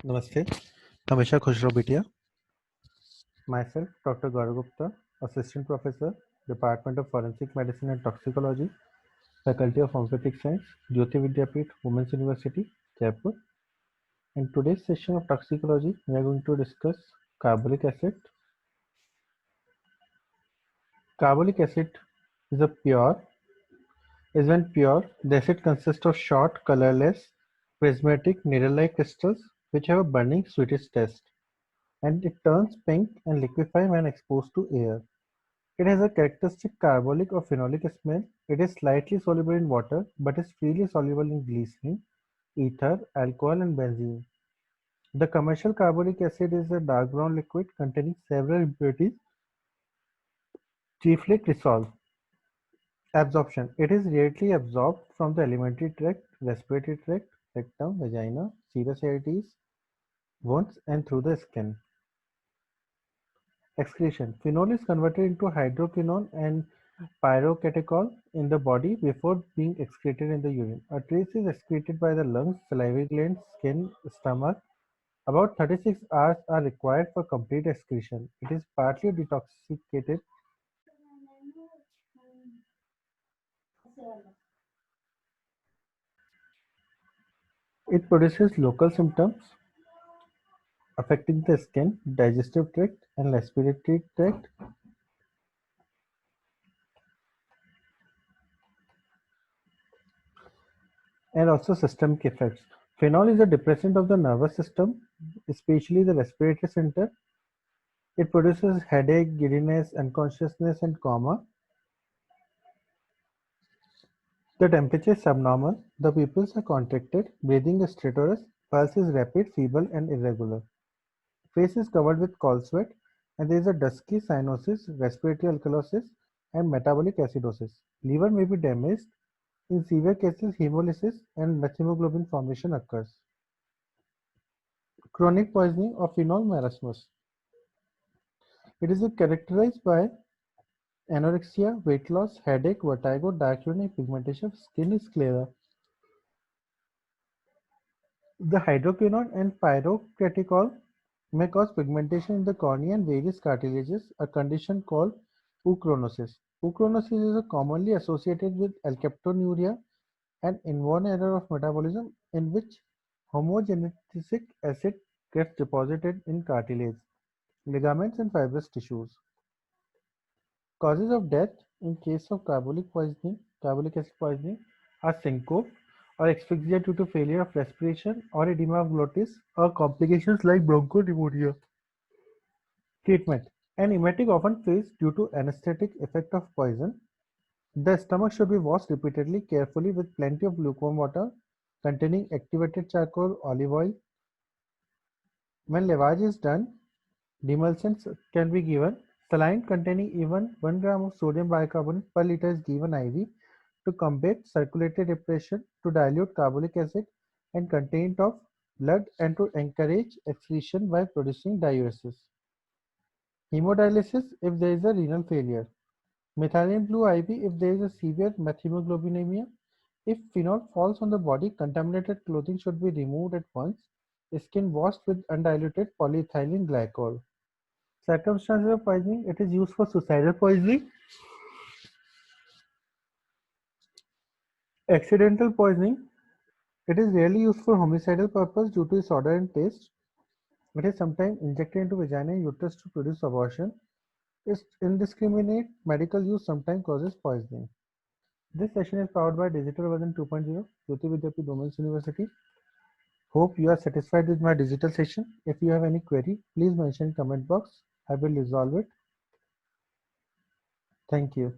Namaste. हमेशा खुश रहो बिटिया. Myself, Dr. Gaurav Gupta, Assistant Professor, Department of Forensic Medicine and Toxicology, Faculty of Homeopathic Science, Jyoti Vidyapeeth, Women's University, Jaipur. In today's session of toxicology, we are going to discuss carbolic acid. Carbolic acid is a pure. Is when pure, the acid consists of short, colorless, prismatic, needle-like crystals which have a burning sweetish taste, and it turns pink and liquefy when exposed to air. It has a characteristic carbolic or phenolic smell. It is slightly soluble in water but is freely soluble in glycerin, ether, alcohol, and benzene. The commercial carbolic acid is a dark brown liquid containing several impurities, chiefly cresol. Absorption. It is rarely absorbed from the alimentary tract, respiratory tract, rectum, vagina, serous cavities, wounds, and through the skin. Excretion. Phenol is converted into hydroquinone and pyrocatechol in the body before being excreted in the urine. A trace is excreted by the lungs, salivary glands, skin, stomach. About 36 hours are required for complete excretion. It is partly detoxified. It produces local symptoms affecting the skin, digestive tract, and respiratory tract, and also systemic effects. Phenol is a depressant of the nervous system, especially the respiratory center. It produces headache, giddiness, unconsciousness, and coma. The temperature is subnormal, the pupils are contracted, breathing is stertorous, pulse is rapid, feeble, and irregular. Face is covered with cold sweat, and there is a dusky cyanosis, respiratory alkalosis, and metabolic acidosis. Liver may be damaged. In severe cases, hemolysis and methemoglobin formation occurs. Chronic poisoning of phenol marasmus. It is characterized by anorexia, weight loss, headache, vertigo, dark urine, and pigmentation of skin is clearer. The hydroquinone and pyrocatechol may cause pigmentation in the cornea and various cartilages, a condition called ochronosis. Ochronosis is commonly associated with alkaptonuria, an inborn error of metabolism in which homogenetic acid gets deposited in cartilage, ligaments, and fibrous tissues. Causes of death in case of carbolic acid poisoning are syncope or asphyxia due to failure of respiration or edema of glottis or complications like bronchopneumonia. Treatment. An emetic often fails due to anesthetic effect of poison. The stomach should be washed repeatedly, carefully with plenty of lukewarm water containing activated charcoal, olive oil. When lavage is done, demulcents can be given. Saline containing even 1 gram of sodium bicarbonate per liter is given IV to combat circulatory depression, to dilute carbolic acid and content of blood, and to encourage excretion by producing diuresis. Hemodialysis if there is a renal failure. Methylene blue IV if there is a severe methemoglobinemia. If phenol falls on the body, contaminated clothing should be removed at once. Skin washed with undiluted polyethylene glycol. Circumstances of poisoning. It is used for suicidal poisoning, accidental poisoning. It is rarely used for homicidal purpose due to its odor and taste. It is sometimes injected into vagina and uterus to produce abortion. Its indiscriminate medical use sometimes causes poisoning. This session is powered by Digital Version 2.0, Jyoti Vidyapeeth Women's University. Hope you are satisfied with my digital session. If you have any query, please mention in comment box. I will resolve it. Thank you.